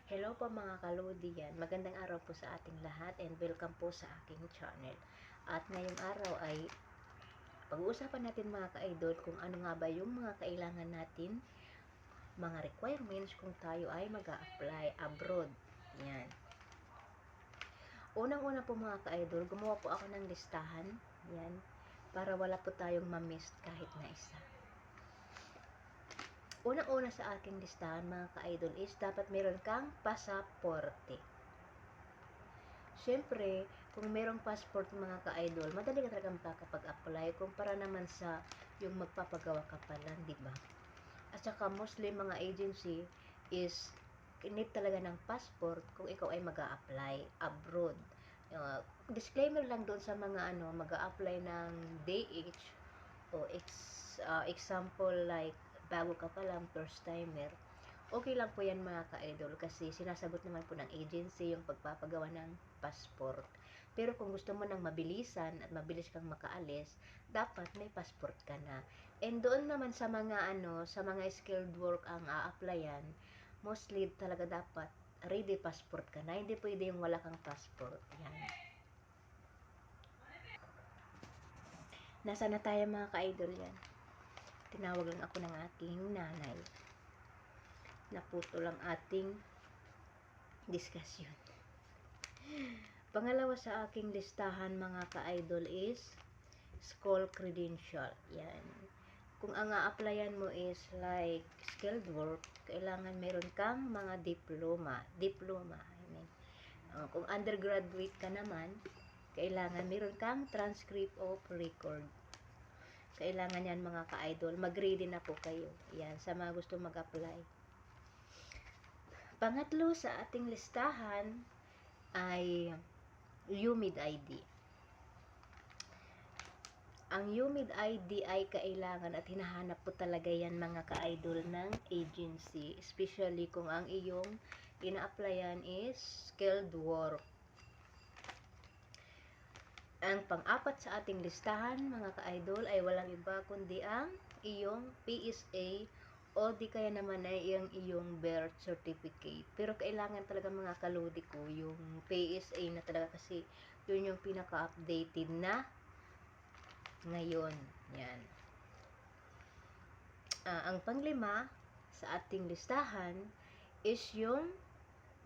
Hello po mga kalodi yan. Magandang araw po sa ating lahat and welcome po sa aking channel. At ngayong araw ay pag-uusapan natin mga ka-idol kung ano nga ba yung mga kailangan natin, mga requirements kung tayo ay mag-a-apply abroad. Yan. Unang-una po mga ka-idol, gumawa po ako ng listahan. Yan. Para wala po tayong ma-miss kahit na isa. Unang-una sa aking listahan mga ka-idol is dapat meron kang pasaporte. Siyempre, kung merong passport mga ka-idol, madali ka talaga makakapag-apply kumpara naman sa yung magpapagawa ka pa lang, di ba? At saka mostly mga agency is need talaga ng passport kung ikaw ay mag-a-apply abroad. Disclaimer lang doon sa mga mag-a-apply ng DH o example like bago ka pa lang, first timer. Okay lang po yan mga ka-idol kasi sinasagot naman po ng agency yung pagpapagawa ng passport. Pero kung gusto mo ng mabilisan at mabilis kang makaalis, dapat may passport ka na. And doon naman sa mga sa mga skilled work ang a-applyan, mostly talaga dapat ready passport ka na. Hindi pwede yung wala kang passport. Yan. Nasaan na tayo mga ka-idol yan? Tinawag lang ako ng aking nanay. Naputol ang ating discussion. Pangalawa sa aking listahan mga ka-idol is school credential. Yan. Kung ang a-applyan mo is like skilled work, kailangan meron kang mga diploma. Kung undergraduate ka naman, kailangan meron kang transcript of record. Kailangan yan mga ka-idol. Mag-ready na po kayo. Yan, sa mga gusto mag-apply. Pangatlo sa ating listahan ay UMID ID. Ang UMID ID ay kailangan at hinahanap po talaga yan mga ka-idol ng agency, especially kung ang iyong ina-applyan is skilled work. Ang pang-apat sa ating listahan mga ka-idol ay walang iba kundi ang iyong PSA o di kaya naman ay iyong birth certificate. Pero kailangan talaga mga kalodi ko yung PSA na talaga kasi yun yung pinaka-updated na ngayon. Yan. Ang panglima sa ating listahan is yung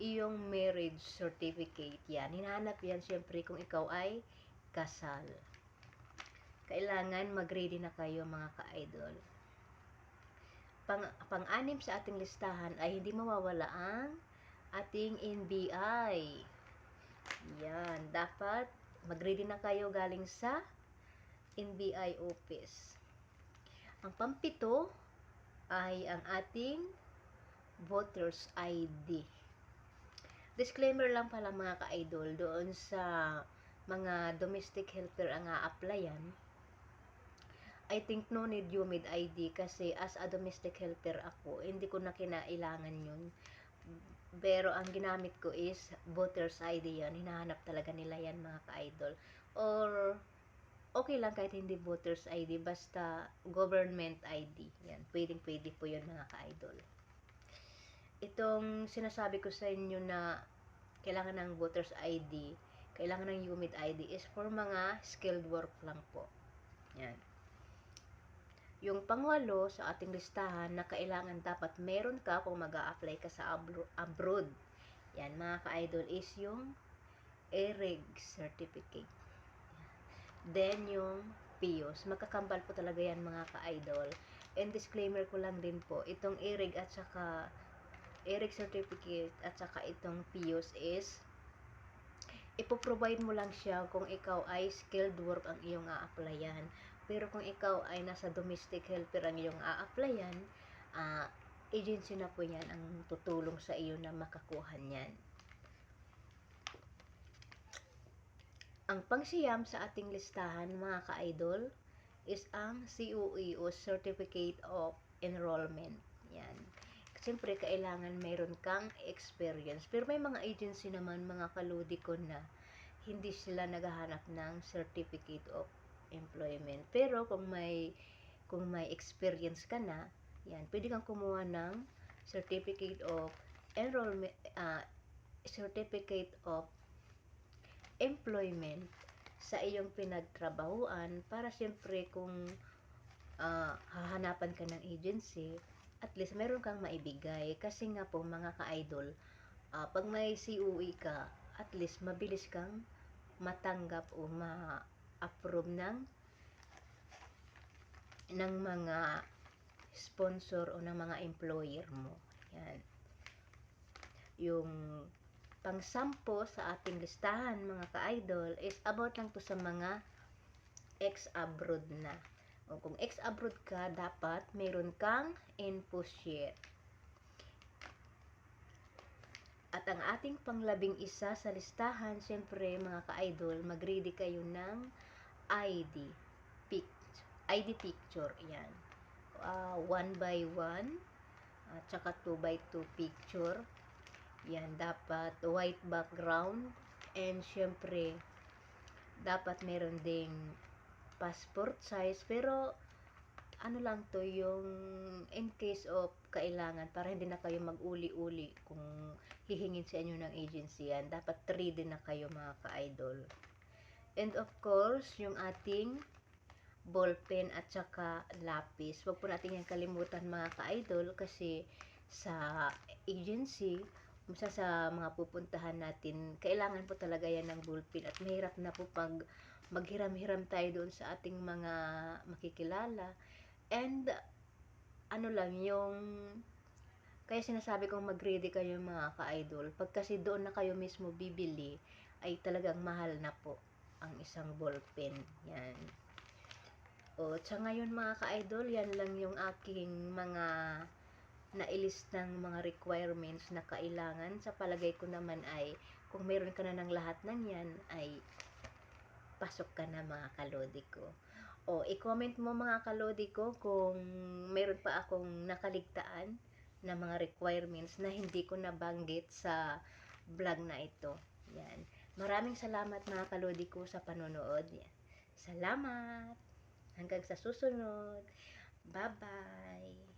iyong marriage certificate. Yan. Hinahanap yan syempre kung ikaw ay kasal. Kailangan mag-ready na kayo mga ka-idol. Pang-anim sa ating listahan ay hindi mawawala ang ating NBI. Yan, dapat mag-ready na kayo galing sa NBI office. Ang pampito ay ang ating voters ID. Disclaimer lang pala mga ka-idol doon sa mga domestic helper ang a-applyan. I think no need UMID ID kasi as a domestic helper ako, hindi ko na kinailangan yun. Pero ang ginamit ko is voters ID yan. Hinahanap talaga nila yan mga ka-idol. Or okay lang kahit hindi voters ID, basta government ID. Yan, pwedeng-pwede po yun mga ka-idol. Itong sinasabi ko sa inyo na kailangan ng voters ID, kailangan ng UMID ID is for mga skilled work lang po. Yan. Yung pangwalo sa ating listahan na kailangan dapat meron ka kung mag-a-apply ka sa abroad. Yan mga ka-idol is yung EREG certificate. Then yung PIOS. Magkakambal po talaga yan mga ka-idol. And disclaimer ko lang din po, itong EREG at saka EREG certificate at saka itong PIOS is ipoprovide mo lang siya kung ikaw ay skilled work ang iyong a-applyan. Pero kung ikaw ay nasa domestic helper ang iyong a-applyan, agency na po yan ang tutulong sa iyo na makakuha niyan. Ang pangsiyam sa ating listahan mga ka-idol is ang COE o Certificate of Enrollment. Yan. Siyempre, kailangan mayroon kang experience. Pero may mga agency naman, mga kaludi ko na hindi sila naghahanap ng Certificate of Employment. Pero kung may experience ka na, yan, pwede kang kumuha ng Certificate of enrollment, certificate of employment sa iyong pinagtrabahuan para siyempre kung hahanapan ka ng agency, at least meron kang maibigay. Kasi nga po mga ka-idol, pag may COE ka, at least mabilis kang matanggap o ma-approve ng mga sponsor o ng mga employer mo. Yan. Yung pang-sampo sa ating listahan mga ka-idol is about lang to sa mga ex-abroad na. O kung ex-abroad ka, dapat meron kang info sheet. At ang ating pang-11 sa listahan, syempre mga ka-idol, mag-ready kayo ng ID picture. Yan. 1x1 at saka 2x2 picture. Yan, dapat white background, and syempre dapat meron ding passport size, pero ano lang to, yung in case of kailangan, para hindi na kayo mag-uli-uli kung hihingin sa inyo ng agency yan, dapat 3 din na kayo mga ka-idol. And of course, yung ating ballpen at saka lapis. Huwag po natin yung kalimutan mga ka-idol, kasi sa agency, isa sa mga pupuntahan natin, kailangan po talaga yan ng ballpen, at mahirap na po pag maghiram-hiram tayo doon sa ating mga makikilala. And ano lang yung, kaya sinasabi kong mag-ready kayo mga ka-idol, pag kasi doon na kayo mismo bibili, ay talagang mahal na po ang isang ballpen. Yan. O, sa ngayon mga ka-idol, yan lang yung aking mga nailist ng mga requirements na kailangan. Sa palagay ko naman ay, kung meron ka na ng lahat ng yan, ay pasok ka na mga kalodi ko. O, i-comment mo mga kalodi ko kung meron pa akong nakaligtaan na mga requirements na hindi ko nabanggit sa vlog na ito. Yan. Maraming salamat mga kalodi ko sa panonood. Yan. Salamat! Hanggang sa susunod. Bye-bye!